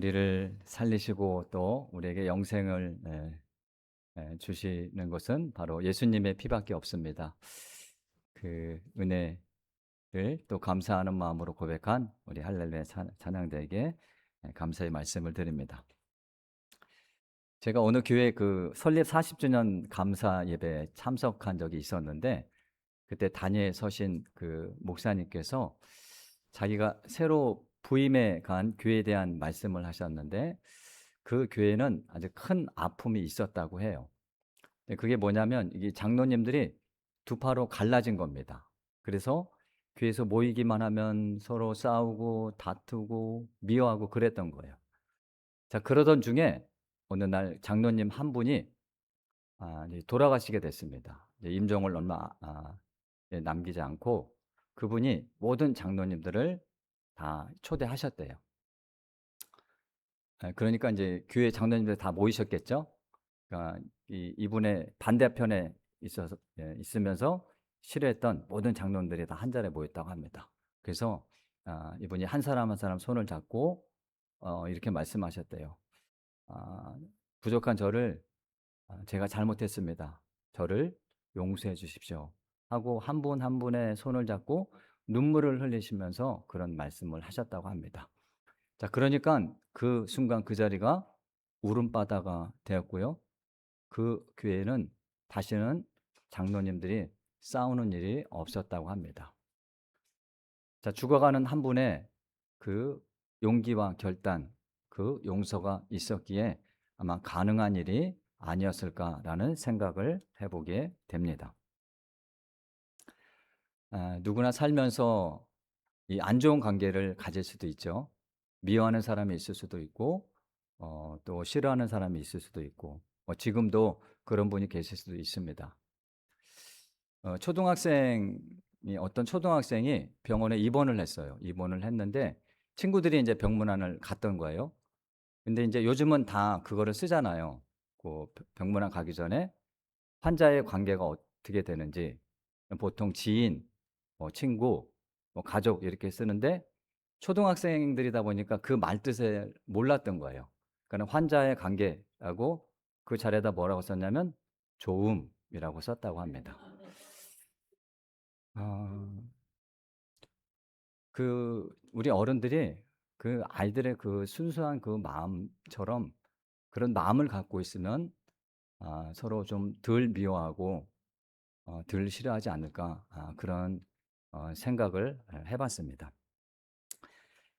우리를 살리시고 또 우리에게 영생을 주시는 것은 바로 예수님의 피밖에 없습니다. 그 은혜를 또 감사하는 마음으로 고백한 우리 할렐루야 찬양대에게 감사의 말씀을 드립니다. 제가 어느 교회 그 설립 40주년 감사 예배에 참석한 적이 있었는데, 그때 단예에 서신 그 목사님께서 자기가 새로 부임해 간 교회에 대한 말씀을 하셨는데, 그 교회는 아주 큰 아픔이 있었다고 해요. 그게 뭐냐면 이게 장로님들이 두 파로 갈라진 겁니다. 그래서 교회에서 모이기만 하면 서로 싸우고 다투고 미워하고 그랬던 거예요. 자, 그러던 중에 어느 날 장로님 한 분이 이제 돌아가시게 됐습니다. 이제 임종을 얼마 남기지 않고 그분이 모든 장로님들을 다 초대하셨대요. 그러니까 이제 교회 장로님들 다 모이셨겠죠. 그러니까 이분의 반대편에 있으면서 싫어했던 모든 장로님들이 다 한 자리에 모였다고 합니다. 그래서 이분이 한 사람 한 사람 손을 잡고 이렇게 말씀하셨대요. 아, 부족한 저를 제가 잘못했습니다. 저를 용서해 주십시오. 하고 한 분 한 분의 손을 잡고 눈물을 흘리시면서 그런 말씀을 하셨다고 합니다. 자, 그러니까 그 순간 그 자리가 울음바다가 되었고요. 그 교회에는 다시는 장로님들이 싸우는 일이 없었다고 합니다. 자, 죽어가는 한 분의 그 용기와 결단, 그 용서가 있었기에 아마 가능한 일이 아니었을까라는 생각을 해보게 됩니다. 누구나 살면서 이 안 좋은 관계를 가질 수도 있죠. 미워하는 사람이 있을 수도 있고, 또 싫어하는 사람이 있을 수도 있고, 지금도 그런 분이 계실 수도 있습니다. 어떤 초등학생이 병원에 입원을 했어요. 입원을 했는데 친구들이 이제 병문안을 갔던 거예요. 근데 이제 요즘은 다 그거를 쓰잖아요. 그 병문안 가기 전에 환자의 관계가 어떻게 되는지, 보통 지인, 친구, 가족 이렇게 쓰는데 초등학생들이다 보니까 그 말뜻을 몰랐던 거예요. 그러니까 환자의 관계라고 그 자리에다 뭐라고 썼냐면 좋음이라고 썼다고 합니다. 아, 우리 어른들이 그 아이들의 그 순수한 그 마음처럼 그런 마음을 갖고 있으면 서로 좀 덜 미워하고 덜 싫어하지 않을까, 그런 생각을 해 봤습니다.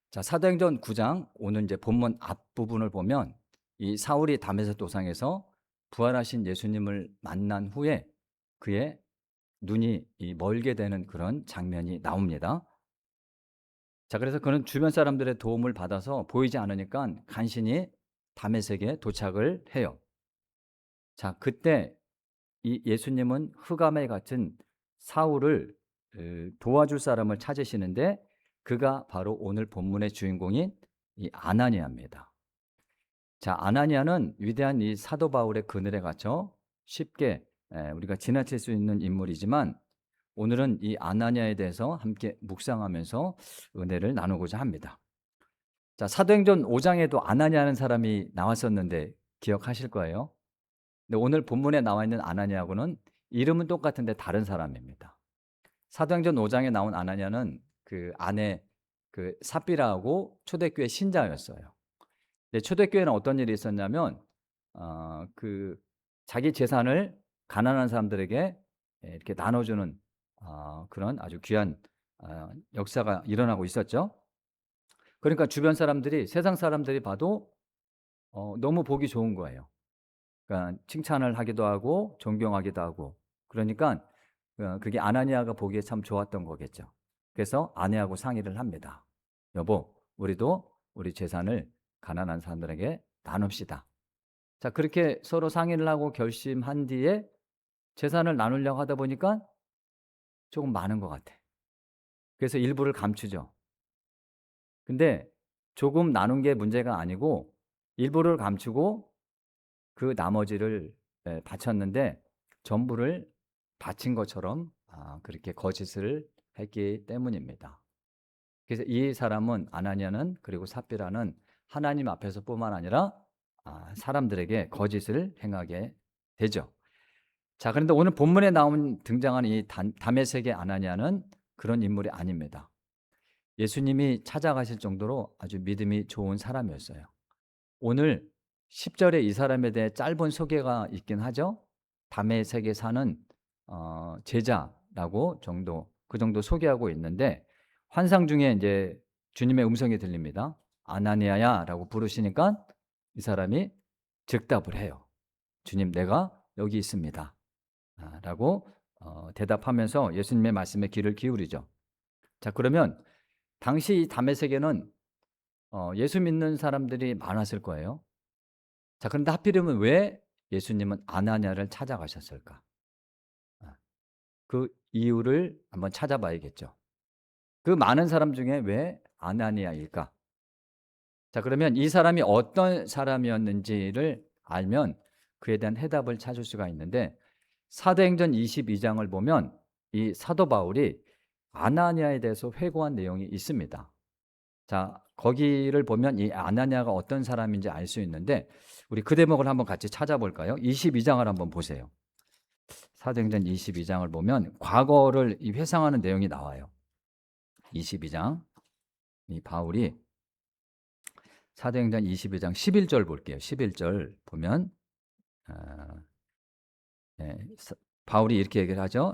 자, 사도행전 9장 오늘 이제 본문 앞부분을 보면 이 사울이 다메섹 도상에서 부활하신 예수님을 만난 후에 그의 눈이 멀게 되는 그런 장면이 나옵니다. 자, 그래서 그는 주변 사람들의 도움을 받아서 보이지 않으니까 간신히 다메섹에 도착을 해요. 자, 그때 이 예수님은 흑암에 갇힌 사울을 도와줄 사람을 찾으시는데 그가 바로 오늘 본문의 주인공인 이 아나니아입니다. 자, 아나니아는 위대한 이 사도 바울의 그늘에 갇혀 쉽게 우리가 지나칠 수 있는 인물이지만 오늘은 이 아나니아에 대해서 함께 묵상하면서 은혜를 나누고자 합니다. 자, 사도행전 5장에도 아나니아라는 사람이 나왔었는데 기억하실 거예요. 근데 오늘 본문에 나와 있는 아나니아하고는 이름은 똑같은데 다른 사람입니다. 사도행전 5장에 나온 아나니아는 그 아내 그 삽비라하고 초대교회 신자였어요. 근데 초대교회는 어떤 일이 있었냐면 그 자기 재산을 가난한 사람들에게 이렇게 나눠주는 그런 아주 귀한 역사가 일어나고 있었죠. 그러니까 주변 사람들이 세상 사람들이 봐도 너무 보기 좋은 거예요. 그러니까 칭찬을 하기도 하고 존경하기도 하고 그러니까 그게 아나니아가 보기에 참 좋았던 거겠죠. 그래서 아내하고 상의를 합니다. 여보, 우리도 우리 재산을 가난한 사람들에게 나눕시다. 자, 그렇게 서로 상의를 하고 결심한 뒤에 재산을 나누려고 하다 보니까 조금 많은 것 같아. 그래서 일부를 감추죠. 근데 조금 나눈 게 문제가 아니고 일부를 감추고 그 나머지를 바쳤는데 전부를 바친 것처럼 그렇게 거짓을 했기 때문입니다. 그래서 이 사람은 아나니아는 그리고 삽비라는 하나님 앞에서뿐만 아니라 사람들에게 거짓을 행하게 되죠. 자, 그런데 오늘 본문에 등장하는 이 다메섹의 아나니아는 그런 인물이 아닙니다. 예수님이 찾아가실 정도로 아주 믿음이 좋은 사람이었어요. 오늘 10절에 이 사람에 대해 짧은 소개가 있긴 하죠. 다메섹에 사는 제자라고 그 정도 소개하고 있는데, 환상 중에 이제 주님의 음성이 들립니다. 아나니아야라고 부르시니까 이 사람이 즉답을 해요. 주님, 내가 여기 있습니다. 라고 대답하면서 예수님의 말씀에 귀를 기울이죠. 자, 그러면 당시 이 다메섹에는 예수 믿는 사람들이 많았을 거예요. 자, 그런데 하필이면 왜 예수님은 아나니아를 찾아가셨을까? 그 이유를 한번 찾아봐야겠죠. 그 많은 사람 중에 왜 아나니아일까? 자, 그러면 이 사람이 어떤 사람이었는지를 알면 그에 대한 해답을 찾을 수가 있는데, 사도행전 22장을 보면 이 사도 바울이 아나니아에 대해서 회고한 내용이 있습니다. 자, 거기를 보면 이 아나니아가 어떤 사람인지 알 수 있는데, 우리 그 대목을 한번 같이 찾아볼까요? 22장을 한번 보세요. 사도행전 22장을 보면 과거를 회상하는 내용이 나와요. 22장, 이 바울이 사도행전 22장 11절 볼게요. 11절 보면 바울이 이렇게 얘기를 하죠.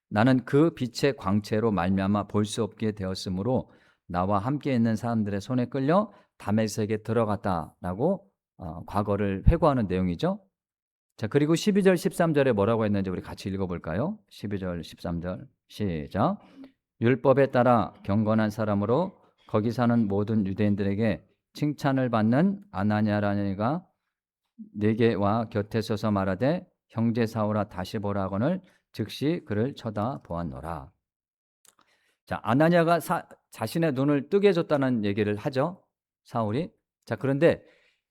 나는 그 빛의 광채로 말미암아 볼 수 없게 되었으므로 나와 함께 있는 사람들의 손에 끌려 다메섹에 들어갔다라고 과거를 회고하는 내용이죠. 자, 그리고 12절 13절에 뭐라고 했는지 우리 같이 읽어볼까요? 12절 13절 시작. 율법에 따라 경건한 사람으로 거기 사는 모든 유대인들에게 칭찬을 받는 아나니아라는 이가 내게 와 곁에 서서 말하되 형제 사울아 다시 보라 하거늘 즉시 그를 쳐다보았노라. 자, 아나니아가 자신의 눈을 뜨게 해줬다는 얘기를 하죠, 사울이. 자, 그런데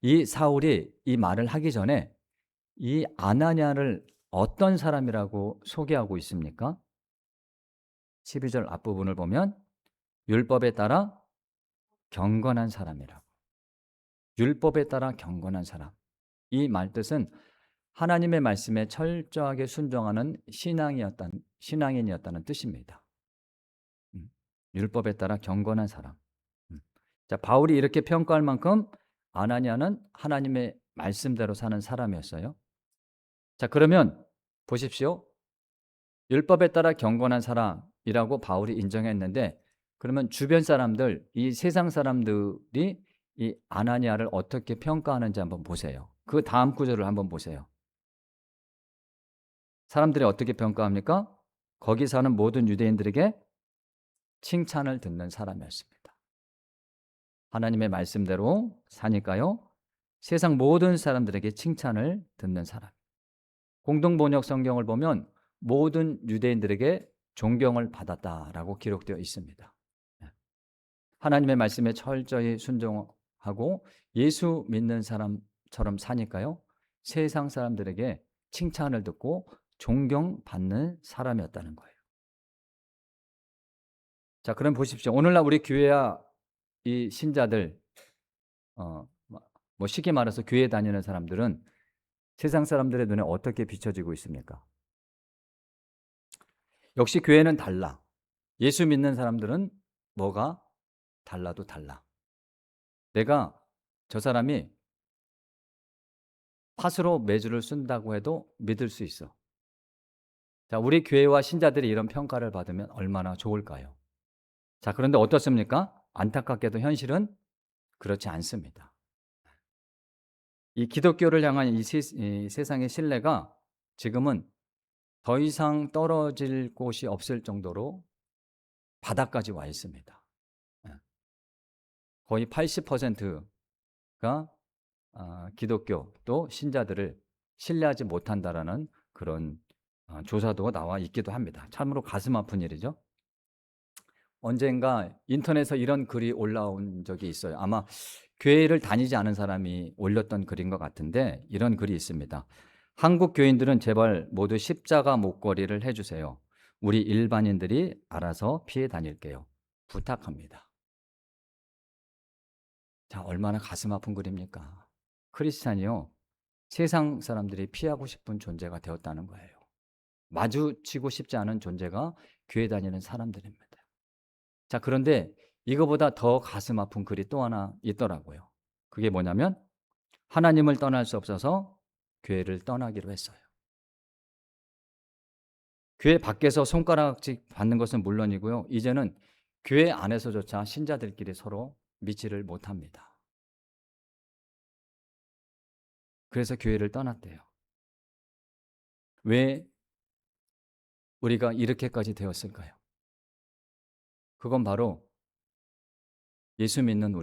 이 사울이 이 말을 하기 전에 이 아나니아를 어떤 사람이라고 소개하고 있습니까? 12절 앞부분을 보면 율법에 따라 경건한 사람이라고. 율법에 따라 경건한 사람. 이 말뜻은 하나님의 말씀에 철저하게 순종하는 신앙인이었다는 뜻입니다. 율법에 따라 경건한 사람. 자, 바울이 이렇게 평가할 만큼 아나니아는 하나님의 말씀대로 사는 사람이었어요. 자, 그러면 보십시오. 율법에 따라 경건한 사람이라고 바울이 인정했는데, 그러면 주변 사람들, 이 세상 사람들이 이 아나니아를 어떻게 평가하는지 한번 보세요. 그 다음 구절을 한번 보세요. 사람들이 어떻게 평가합니까? 거기 사는 모든 유대인들에게 칭찬을 듣는 사람이었습니다. 하나님의 말씀대로 사니까요, 세상 모든 사람들에게 칭찬을 듣는 사람. 공동번역 성경을 보면 모든 유대인들에게 존경을 받았다라고 기록되어 있습니다. 하나님의 말씀에 철저히 순종하고 예수 믿는 사람처럼 사니까요, 세상 사람들에게 칭찬을 듣고 존경받는 사람이었다는 거예요. 자, 그럼 보십시오. 오늘날 우리 교회와 이 신자들, 뭐 쉽게 말해서 교회 다니는 사람들은 세상 사람들의 눈에 어떻게 비춰지고 있습니까? 역시 교회는 달라. 예수 믿는 사람들은 뭐가 달라도 달라. 내가 저 사람이 팥으로 매주를 쓴다고 해도 믿을 수 있어. 자, 우리 교회와 신자들이 이런 평가를 받으면 얼마나 좋을까요? 자, 그런데 어떻습니까? 안타깝게도 현실은 그렇지 않습니다. 이 기독교를 향한 이 세상의 신뢰가 지금은 더 이상 떨어질 곳이 없을 정도로 바닥까지 와 있습니다. 거의 80%가 기독교 또 신자들을 신뢰하지 못한다라는 그런 조사도 나와 있기도 합니다. 참으로 가슴 아픈 일이죠. 언젠가 인터넷에 이런 글이 올라온 적이 있어요. 아마 교회를 다니지 않은 사람이 올렸던 글인 것 같은데, 이런 글이 있습니다. 한국 교인들은 제발 모두 십자가 목걸이를 해주세요. 우리 일반인들이 알아서 피해 다닐게요. 부탁합니다. 자, 얼마나 가슴 아픈 글입니까? 크리스찬이요, 세상 사람들이 피하고 싶은 존재가 되었다는 거예요. 마주치고 싶지 않은 존재가 교회 다니는 사람들입니다. 자, 그런데 이거보다 더 가슴 아픈 글이 또 하나 있더라고요. 그게 뭐냐면 하나님을 떠날 수 없어서 교회를 떠나기로 했어요. 교회 밖에서 손가락질 받는 것은 물론이고요, 이제는 교회 안에서조차 신자들끼리 서로 믿지를 못합니다. 그래서 교회를 떠났대요. 왜 우리가 이렇게까지 되었을까요? 그건 바로 예수 믿는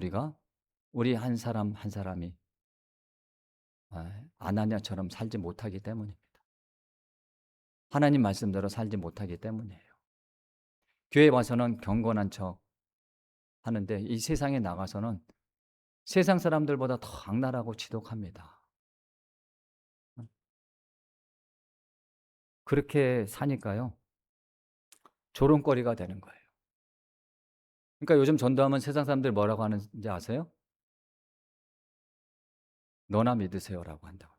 우리 한 사람 한 사람이 아나니아처럼 살지 못하기 때문입니다. 하나님 말씀대로 살지 못하기 때문이에요. 교회 와서는 경건한 척 하는데 이 세상에 나가서는 세상 사람들보다 더 악랄하고 지독합니다. 그렇게 사니까요, 조롱거리가 되는 거예요. 그러니까 요즘 전도하면 세상 사람들 뭐라고 하는지 아세요? 너나 믿으세요라고 한다고.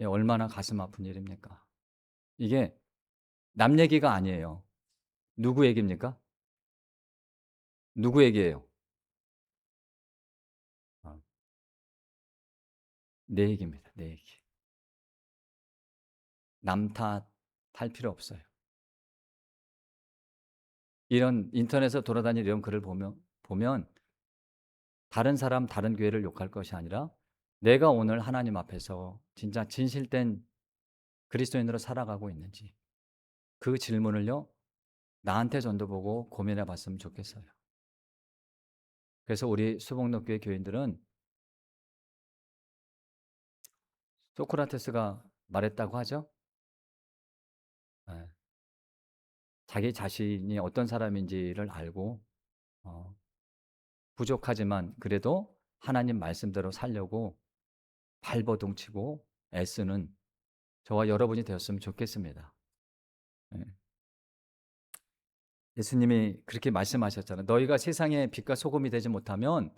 예, 얼마나 가슴 아픈 일입니까? 이게 남 얘기가 아니에요. 누구 얘기입니까? 누구 얘기예요? 어, 내 얘기입니다. 내 얘기. 남 탓할 필요 없어요. 이런 인터넷에 돌아다니는 이런 글을 보면 다른 사람, 다른 교회를 욕할 것이 아니라 내가 오늘 하나님 앞에서 진짜 진실된 그리스도인으로 살아가고 있는지, 그 질문을요, 나한테 전도 보고 고민해 봤으면 좋겠어요. 그래서 우리 수복록교회 교인들은 소크라테스가 말했다고 하죠. 예, 자기 자신이 어떤 사람인지를 알고 부족하지만 그래도 하나님 말씀대로 살려고 발버둥치고 애쓰는 저와 여러분이 되었으면 좋겠습니다. 예. 예수님이 그렇게 말씀하셨잖아요. 너희가 세상의 빛과 소금이 되지 못하면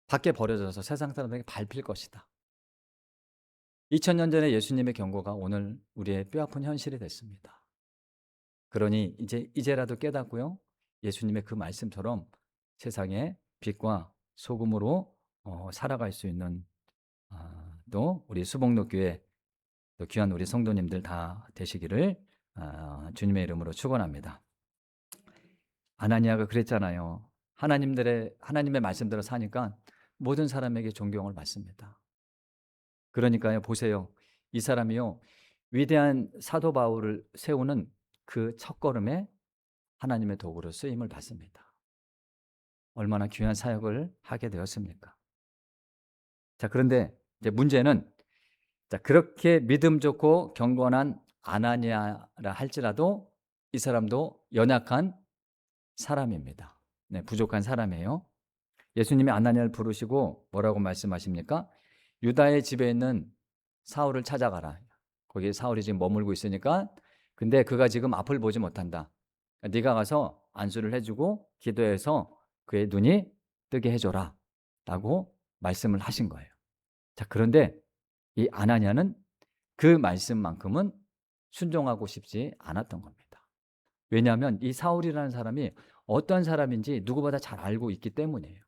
밖에 버려져서 세상 사람에게 밟힐 것이다. 2000년 전에 예수님의 경고가 오늘 우리의 뼈아픈 현실이 됐습니다. 그러니 이제라도 깨닫고요, 예수님의 그 말씀처럼 세상의 빛과 소금으로 살아갈 수 있는 또 우리 수복록교회 또 귀한 우리 성도님들 다 되시기를 주님의 이름으로 축원합니다. 아나니아가 그랬잖아요. 하나님의 말씀대로 사니까 모든 사람에게 존경을 받습니다. 그러니까요, 보세요. 이 사람이요, 위대한 사도 바울을 세우는 그 첫걸음에 하나님의 도구로 쓰임을 받습니다. 얼마나 귀한 사역을 하게 되었습니까? 자, 그런데 이제 문제는, 자, 그렇게 믿음 좋고 경건한 아나니아라 할지라도 이 사람도 연약한 사람입니다. 네, 부족한 사람이에요. 예수님이 아나니아를 부르시고 뭐라고 말씀하십니까? 유다의 집에 있는 사울을 찾아가라. 거기 사울이 지금 머물고 있으니까, 근데 그가 지금 앞을 보지 못한다. 그러니까 네가 가서 안수를 해주고 기도해서 그의 눈이 뜨게 해줘라 라고 말씀을 하신 거예요. 자, 그런데 이 아나니아는 그 말씀만큼은 순종하고 싶지 않았던 겁니다. 왜냐하면 이 사울이라는 사람이 어떤 사람인지 누구보다 잘 알고 있기 때문이에요.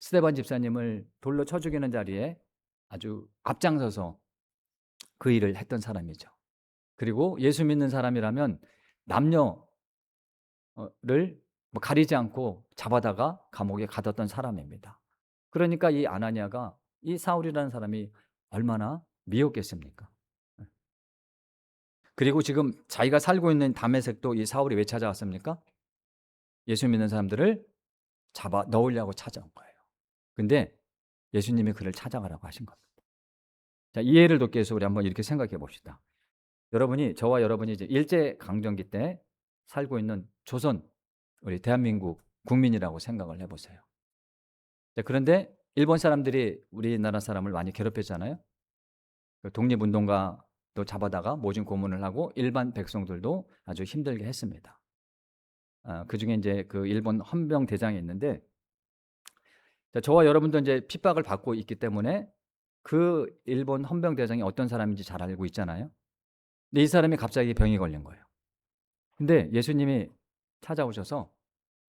스데반 집사님을 돌로 쳐 죽이는 자리에 아주 앞장서서 그 일을 했던 사람이죠. 그리고 예수 믿는 사람이라면 남녀를 가리지 않고 잡아다가 감옥에 가뒀던 사람입니다. 그러니까 이 아나니아가 이 사울이라는 사람이 얼마나 미웠겠습니까? 그리고 지금 자기가 살고 있는 다메섹도 이 사울이 왜 찾아왔습니까? 예수 믿는 사람들을 잡아 넣으려고 찾아온 거예요. 근데 예수님이 그를 찾아가라고 하신 겁니다. 자, 이해를 돕기 위해서 우리 한번 이렇게 생각해 봅시다. 저와 여러분이 이제 일제 강점기 때 살고 있는 조선, 우리 대한민국 국민이라고 생각을 해보세요. 자, 그런데 일본 사람들이 우리나라 사람을 많이 괴롭혔잖아요. 독립운동가도 잡아다가 모진 고문을 하고 일반 백성들도 아주 힘들게 했습니다. 그 중에 이제 그 일본 헌병 대장이 있는데 자, 저와 여러분도 이제 핍박을 받고 있기 때문에 그 일본 헌병대장이 어떤 사람인지 잘 알고 있잖아요. 근데 이 사람이 갑자기 병이 걸린 거예요. 근데 예수님이 찾아오셔서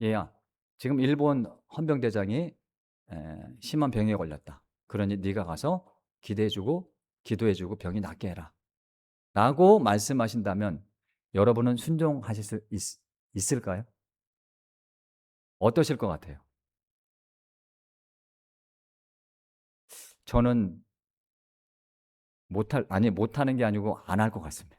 "얘야, 지금 일본 헌병대장이 심한 병에 걸렸다. 그러니 네가 가서 기대해 주고 기도해 주고 병이 낫게 해라." 라고 말씀하신다면 여러분은 순종하실 수 있을까요? 어떠실 것 같아요? 저는 못하는 게 아니고 안 할 것 같습니다.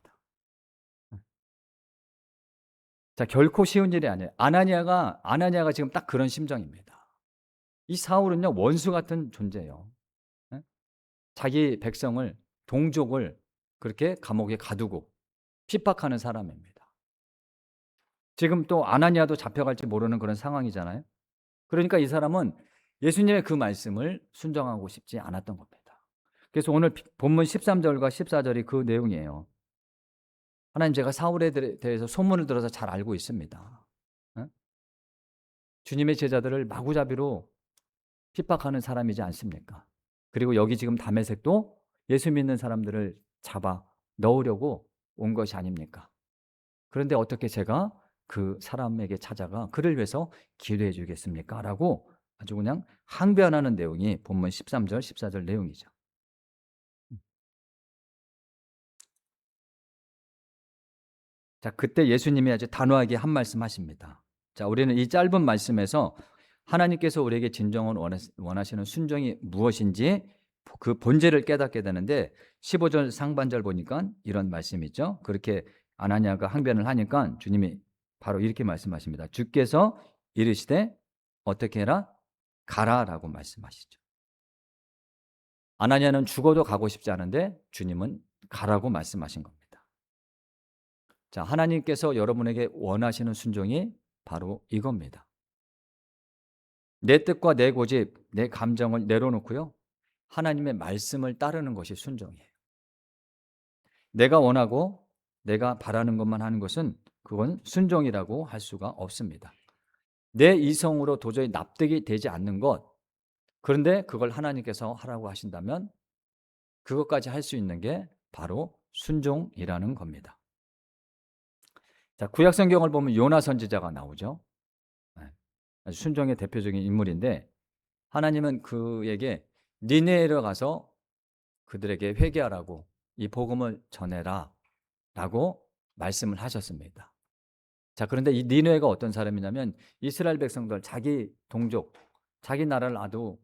자, 결코 쉬운 일이 아니에요. 아나니아가 지금 딱 그런 심정입니다. 이 사울은요, 원수 같은 존재예요. 예? 자기 백성을, 동족을 그렇게 감옥에 가두고 핍박하는 사람입니다. 지금 또 아나니아도 잡혀갈지 모르는 그런 상황이잖아요. 그러니까 이 사람은 예수님의 그 말씀을 순종하고 싶지 않았던 겁니다. 그래서 오늘 본문 13절과 14절이 그 내용이에요. 하나님, 제가 사울에 대해서 소문을 들어서 잘 알고 있습니다. 어? 주님의 제자들을 마구잡이로 핍박하는 사람이지 않습니까? 그리고 여기 지금 다메섹도 예수 믿는 사람들을 잡아 넣으려고 온 것이 아닙니까? 그런데 어떻게 제가 그 사람에게 찾아가 그를 위해서 기도해 주겠습니까? 라고 아주 그냥 항변하는 내용이 본문 13절, 14절 내용이죠. 자, 그때 예수님이 아주 단호하게 한 말씀 하십니다. 자, 우리는 이 짧은 말씀에서 하나님께서 우리에게 진정으로 원하시는 순종이 무엇인지 그 본질을 깨닫게 되는데 15절 상반절 보니까 이런 말씀이 있죠. 그렇게 아나니아가 항변을 하니까 주님이 바로 이렇게 말씀하십니다. 주께서 이르시되 어떻게 해라? 가라라고 말씀하시죠. 아나니아는 죽어도 가고 싶지 않은데 주님은 가라고 말씀하신 겁니다. 자, 하나님께서 여러분에게 원하시는 순종이 바로 이겁니다. 내 뜻과 내 고집, 내 감정을 내려놓고요, 하나님의 말씀을 따르는 것이 순종이에요. 내가 원하고 내가 바라는 것만 하는 것은 그건 순종이라고 할 수가 없습니다. 내 이성으로 도저히 납득이 되지 않는 것, 그런데 그걸 하나님께서 하라고 하신다면 그것까지 할 수 있는 게 바로 순종이라는 겁니다. 자, 구약 성경을 보면 요나 선지자가 나오죠. 네, 아주 순종의 대표적인 인물인데 하나님은 그에게 니네로 가서 그들에게 회개하라고 이 복음을 전해라 라고 말씀을 하셨습니다. 자, 그런데 이 니느웨가 어떤 사람이냐면 이스라엘 백성들, 자기 동족, 자기 나라를 아주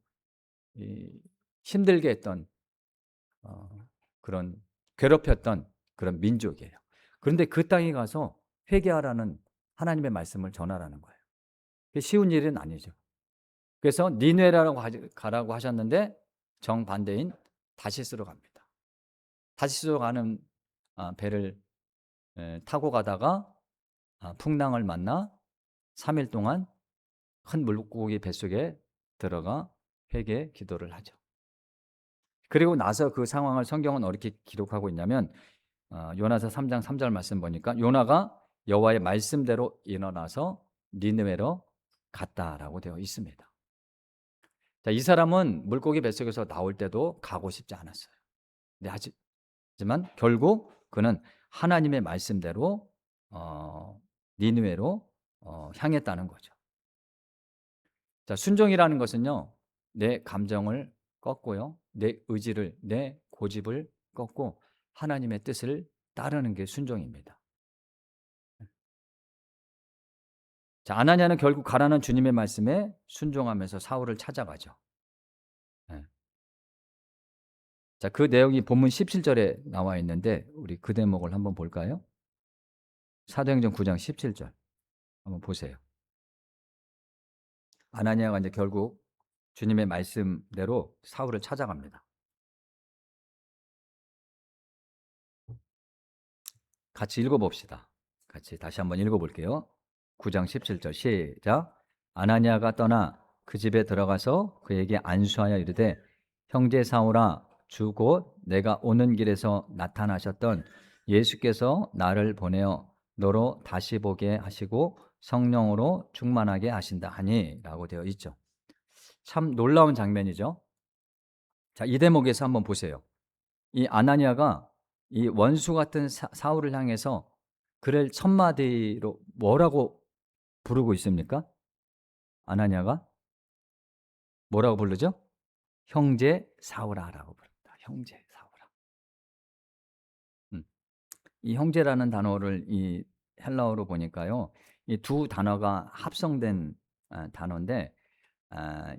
힘들게 했던 그런 괴롭혔던 그런 민족이에요. 그런데 그 땅에 가서 회개하라는 하나님의 말씀을 전하라는 거예요. 그게 쉬운 일은 아니죠. 그래서 니느웨라고 가라고 하셨는데 정반대인 다시스로 갑니다. 다시스로 가는 배를 타고 가다가 풍랑을 만나 3일 동안 큰 물고기 뱃속에 들어가 회개 기도를 하죠. 그리고 나서 그 상황을 성경은 어떻게 기록하고 있냐면 요나서 3장 3절 말씀 보니까 요나가 여호와의 말씀대로 일어나서 니느웨로 갔다라고 되어 있습니다. 자, 이 사람은 물고기 뱃속에서 나올 때도 가고 싶지 않았어요. 네, 하지만 결국 그는 하나님의 말씀대로 니느웨로 향했다는 거죠. 자, 순종이라는 것은요, 내 감정을 꺾고요, 내 의지를, 내 고집을 꺾고 하나님의 뜻을 따르는 게 순종입니다. 자, 아나니아는 결국 가라는 주님의 말씀에 순종하면서 사울을 찾아가죠. 네. 자, 그 내용이 본문 17절에 나와 있는데 우리 그 대목을 한번 볼까요? 사도행전 9장 17절 한번 보세요. 아나니아가 이제 결국 주님의 말씀대로 사울을 찾아갑니다. 같이 읽어봅시다. 같이 다시 한번 읽어볼게요. 9장 17절 시작. 아나니아가 떠나 그 집에 들어가서 그에게 안수하여 이르되 형제 사울아, 주 곧 내가 오는 길에서 나타나셨던 예수께서 나를 보내어 너로 다시 보게 하시고 성령으로 충만하게 하신다 하니 라고 되어 있죠. 참 놀라운 장면이죠. 자, 이 대목에서 한번 보세요. 이 아나니아가 이 원수 같은 사울을 향해서 그를 첫 마디로 뭐라고 부르고 있습니까? 아나니아가 뭐라고 부르죠? 형제 사울아라고 부릅니다. 형제 사울아. 음. 이 형제라는 단어를 이 헬라어로 보니까요. 이 두 단어가 합성된 단어인데,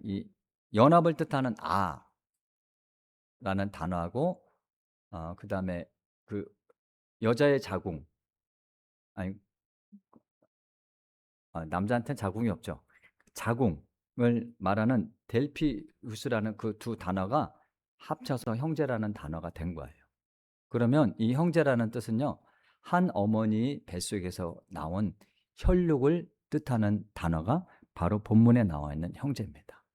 이 연합을 뜻하는 아라는 단어하고, 그다음에 그 여자의 자궁, 아니, 남자한테는 자궁이 없죠. 자궁을 말하는 델피우스라는 그 두 단어가 합쳐서 형제라는 단어가 된 거예요. 그러면 이 형제라는 뜻은요, 한 어머니 뱃속에서 나온 혈육을 뜻하는 단어가 바로 본문에 나와 있는 형제입니다.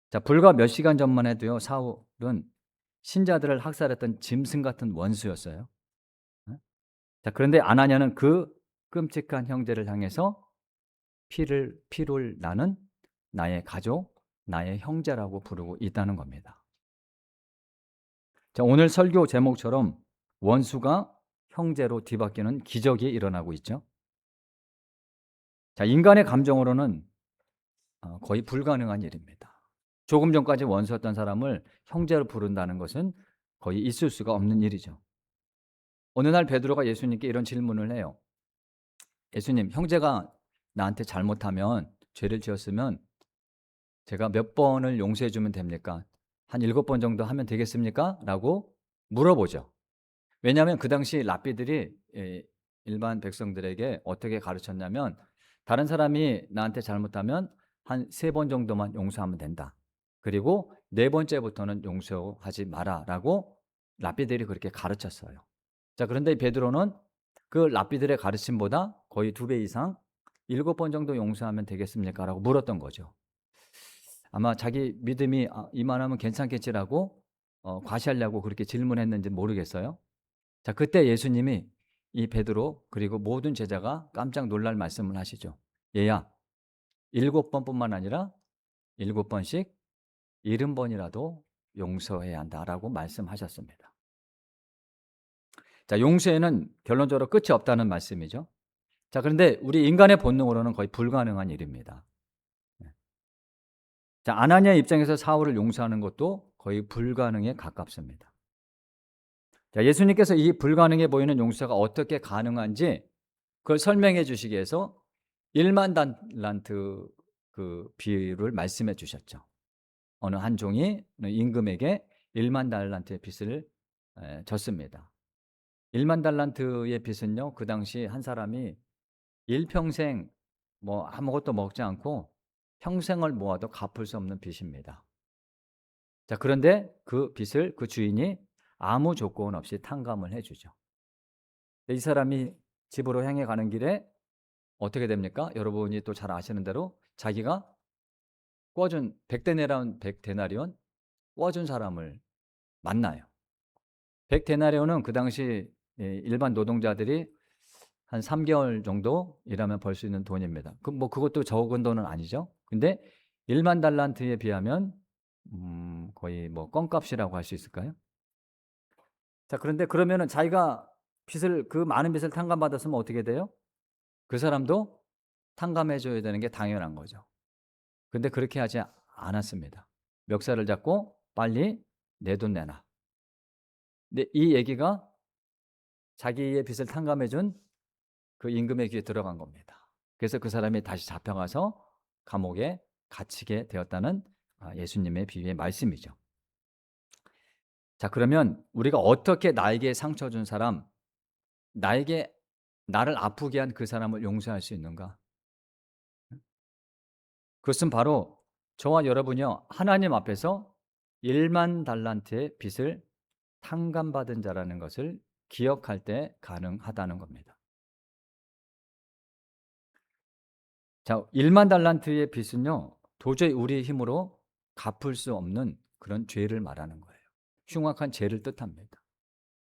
자, 불과 몇 시간 전만 해도요, 사울은 신자들을 학살했던 짐승 같은 원수였어요. 네? 자, 그런데 아나냐는 그 끔찍한 형제를 향해서 피를 나는 나의 가족, 나의 형제라고 부르고 있다는 겁니다. 자, 오늘 설교 제목처럼 원수가 형제로 뒤바뀌는 기적이 일어나고 있죠. 자, 인간의 감정으로는 거의 불가능한 일입니다. 조금 전까지 원수였던 사람을 형제로 부른다는 것은 거의 있을 수가 없는 일이죠. 어느 날 베드로가 예수님께 이런 질문을 해요. 예수님, 형제가 나한테 잘못하면, 죄를 지었으면 제가 몇 번을 용서해 주면 됩니까? 한 7번 정도 하면 되겠습니까? 라고 물어보죠. 왜냐하면 그 당시 랍비들이 일반 백성들에게 어떻게 가르쳤냐면, 다른 사람이 나한테 잘못하면 한 3번 정도만 용서하면 된다. 그리고 4번째부터는 용서하지 마라라고 랍비들이 그렇게 가르쳤어요. 자, 그런데 베드로는 그 랍비들의 가르침보다 거의 2배 이상 7번 정도 용서하면 되겠습니까? 라고 물었던 거죠. 아마 자기 믿음이 이만하면 괜찮겠지라고 과시하려고 그렇게 질문했는지 모르겠어요. 자, 그때 예수님이 이 베드로 그리고 모든 제자가 깜짝 놀랄 말씀을 하시죠. 얘야, 7번뿐만 아니라 7번씩 70번이라도 용서해야 한다라고 말씀하셨습니다. 자, 용서에는 결론적으로 끝이 없다는 말씀이죠. 자, 그런데 우리 인간의 본능으로는 거의 불가능한 일입니다. 자, 아나니아 입장에서 사울을 용서하는 것도 거의 불가능에 가깝습니다. 자, 예수님께서 이 불가능해 보이는 용서가 어떻게 가능한지 그걸 설명해 주시기 위해서 1만 달란트 그 비율을 말씀해 주셨죠. 어느 한 종이 임금에게 1만 달란트의 빚을 졌습니다. 1만 달란트의 빚은요, 그 당시 한 사람이 일평생 뭐 아무것도 먹지 않고 평생을 모아도 갚을 수 없는 빚입니다. 자, 그런데 그 빚을 그 주인이 아무 조건 없이 탕감을 해주죠. 이 사람이 집으로 향해 가는 길에 어떻게 됩니까? 여러분이 또 잘 아시는 대로 자기가 꿔준 100데나리온 꿔준 사람을 만나요. 100데나리온은 그 당시 일반 노동자들이 한 3개월 정도 일하면 벌 수 있는 돈입니다. 그것도 적은 돈은 아니죠. 근데 1만 달란트에 비하면 거의 뭐 껌값이라고 할 수 있을까요? 자, 그런데 그러면은 자기가 그 많은 빚을 탕감받았으면 어떻게 돼요? 그 사람도 탕감해 줘야 되는 게 당연한 거죠. 근데 그렇게 하지 않았습니다. 멱살을 잡고 빨리 내 돈 내놔. 근데 이 얘기가 자기의 빚을 탕감해 준 그 임금의 귀에 들어간 겁니다. 그래서 그 사람이 다시 잡혀가서 감옥에 갇히게 되었다는 예수님의 비유의 말씀이죠. 자, 그러면 우리가 어떻게 나에게 상처 준 사람, 나를 아프게 한 그 사람을 용서할 수 있는가? 그것은 바로 저와 여러분이요, 하나님 앞에서 1만 달란트의 빚을 탕감받은 자라는 것을 기억할 때 가능하다는 겁니다. 자, 1만 달란트의 빚은요, 도저히 우리의 힘으로 갚을 수 없는 그런 죄를 말하는 거예요. 흉악한 죄를 뜻합니다.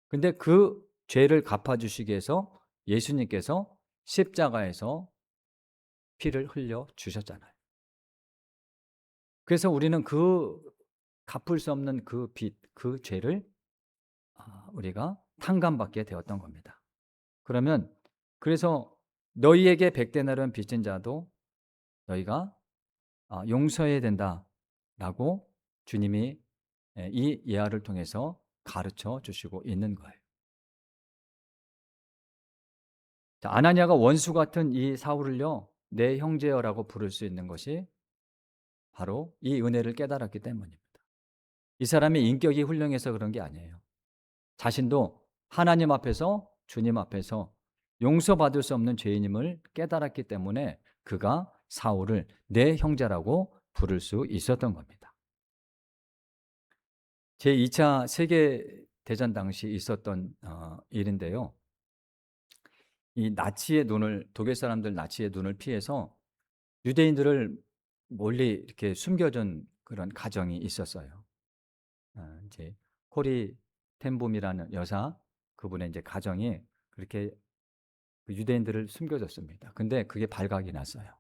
근데 그 죄를 갚아주시기 위해서 예수님께서 십자가에서 피를 흘려 주셨잖아요. 그래서 우리는 그 갚을 수 없는 그 빚, 그 죄를 우리가 탕감받게 되었던 겁니다. 그러면 그래서 "너희에게 100데나리온 빚진 자도 너희가 용서해야 된다."라고 주님이 이 예화를 통해서 가르쳐 주시고 있는 거예요. 자, 아나니아가 원수 같은 이 사울을요, "내 형제여"라고 부를 수 있는 것이 바로 이 은혜를 깨달았기 때문입니다. 이 사람이 인격이 훌륭해서 그런 게 아니에요. 자신도 하나님 앞에서, 주님 앞에서 용서받을 수 없는 죄인임을 깨달았기 때문에 그가 사울을 내 형제라고 부를 수 있었던 겁니다. 제2차 세계대전 당시 있었던 일인데요. 이 나치의 눈을, 독일 사람들 나치의 눈을 피해서 유대인들을 몰리 이렇게 숨겨준 그런 가정이 있었어요. 이제 코리 텐붐이라는 여사, 그분의 이제 가정이 그렇게 그 유대인들을 숨겨줬습니다. 근데 그게 발각이 났어요.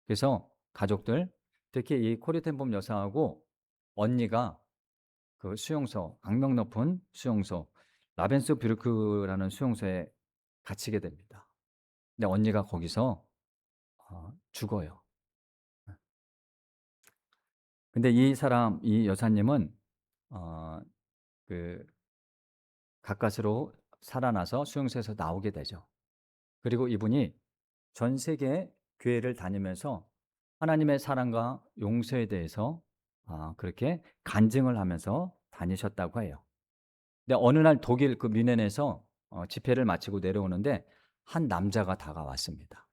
그래서 가족들, 특히 이 코리 텐붐 여사하고 언니가 그 수용소, 악명 높은 수용소 라벤스부르크라는 수용소에 갇히게 됩니다. 근데 언니가 거기서 죽어요. 근데 이 사람, 이 여사님은 어 그 가까스로 살아나서 수용소에서 나오게 되죠. 그리고 이분이 전 세계 교회를 다니면서 하나님의 사랑과 용서에 대해서 그렇게 간증을 하면서 다니셨다고 해요. 근데 어느 날 독일 그 뮌헨에서 집회를 마치고 내려오는데 한 남자가 다가왔습니다.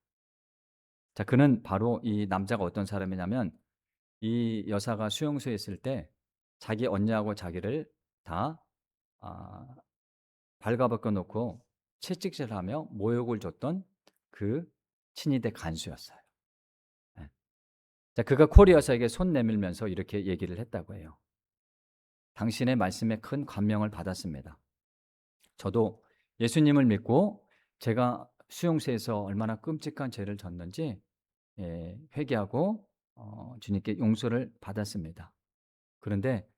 자, 그는 바로, 이 남자가 어떤 사람이냐면 이 여사가 수용소에 있을 때 자기 언니하고 자기를 다 아 발가벗겨 놓고 채찍질하며 모욕을 줬던 그 친위대 간수였어요. 예. 자, 그가 코리 여사에게 손 내밀면서 이렇게 얘기를 했다고 해요. "당신의 말씀에 큰 감명을 받았습니다. 저도 예수님을 믿고 제가 수용소에서 얼마나 끔찍한 죄를 졌는지 회개하고 주님께 용서를 받았습니다. 그런데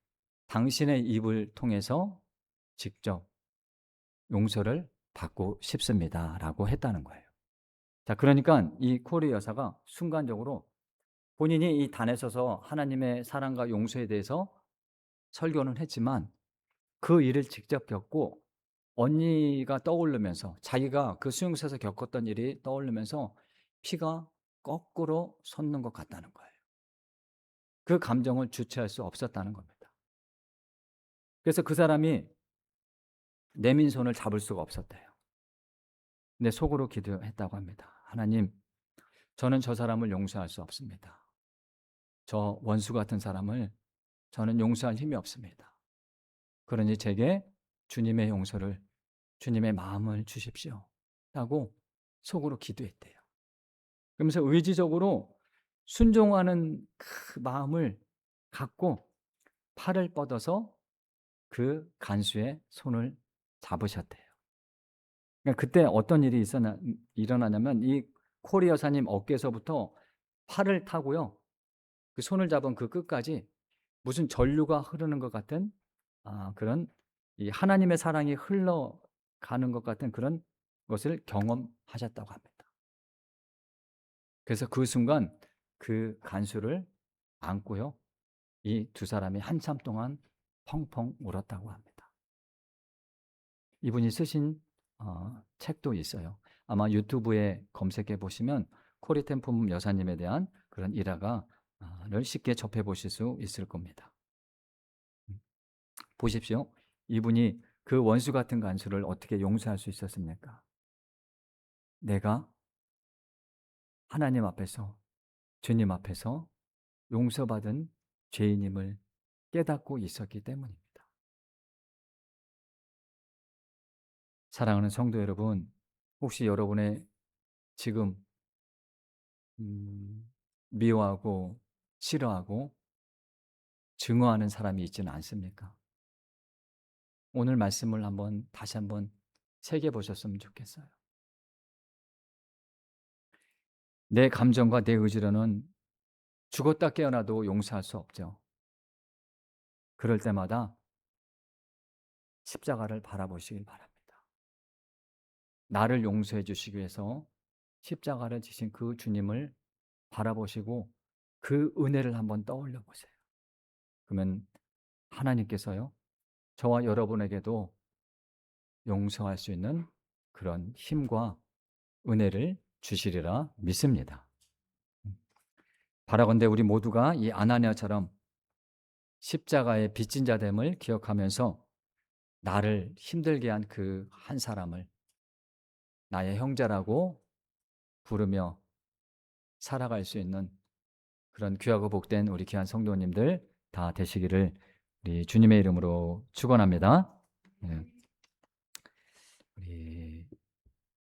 당신의 입을 통해서 직접 용서를 받고 싶습니다."라고 했다는 거예요. 자, 그러니까 이 코리 여사가 순간적으로 본인이 이 단에 서서 하나님의 사랑과 용서에 대해서 설교는 했지만 그 일을 직접 겪고 언니가 떠오르면서, 자기가 그 수용소에서 겪었던 일이 떠오르면서 피가 거꾸로 솟는 것 같다는 거예요. 그 감정을 주체할 수 없었다는 겁니다. 그래서 그 사람이 내민 손을 잡을 수가 없었대요. 근데 속으로 기도했다고 합니다. "하나님, 저는 저 사람을 용서할 수 없습니다. 저 원수 같은 사람을 저는 용서할 힘이 없습니다. 그러니 제게 주님의 용서를, 주님의 마음을 주십시오." 라고 속으로 기도했대요. 그러면서 의지적으로 순종하는 그 마음을 갖고 팔을 뻗어서 그 간수의 손을 잡으셨대요. 그러니까 그때 어떤 일이 일어나냐면 이 코리 여사님 어깨에서부터 팔을 타고요, 그 손을 잡은 그 끝까지 무슨 전류가 흐르는 것 같은 그런, 이 하나님의 사랑이 흘러가는 것 같은 그런 것을 경험하셨다고 합니다. 그래서 그 순간 그 간수를 안고요, 이 두 사람이 한참 동안 펑펑 울었다고 합니다. 이분이 쓰신 책도 있어요. 아마 유튜브에 검색해 보시면 코리 텐품 여사님에 대한 그런 일화가 를 쉽게 접해 보실 수 있을 겁니다. 보십시오. 이분이 그 원수 같은 간수를 어떻게 용서할 수 있었습니까? 내가 하나님 앞에서, 주님 앞에서 용서받은 죄인임을 깨닫고 있었기 때문입니다. 사랑하는 성도 여러분, 혹시 여러분의 지금 미워하고 싫어하고 증오하는 사람이 있지는 않습니까? 오늘 말씀을 다시 한번 새겨 보셨으면 좋겠어요. 내 감정과 내 의지로는 죽었다 깨어나도 용서할 수 없죠. 그럴 때마다 십자가를 바라보시길 바랍니다. 나를 용서해 주시기 위해서 십자가를 지신 그 주님을 바라보시고 그 은혜를 한번 떠올려 보세요. 그러면 하나님께서요, 저와 여러분에게도 용서할 수 있는 그런 힘과 은혜를 주시리라 믿습니다. 바라건대 우리 모두가 이 아나니아처럼 십자가의 빚진 자됨을 기억하면서 나를 힘들게 한 그 한 사람을 나의 형제라고 부르며 살아갈 수 있는 그런 귀하고 복된 우리 귀한 성도님들 다 되시기를 우리 주님의 이름으로 축원합니다. 예. 우리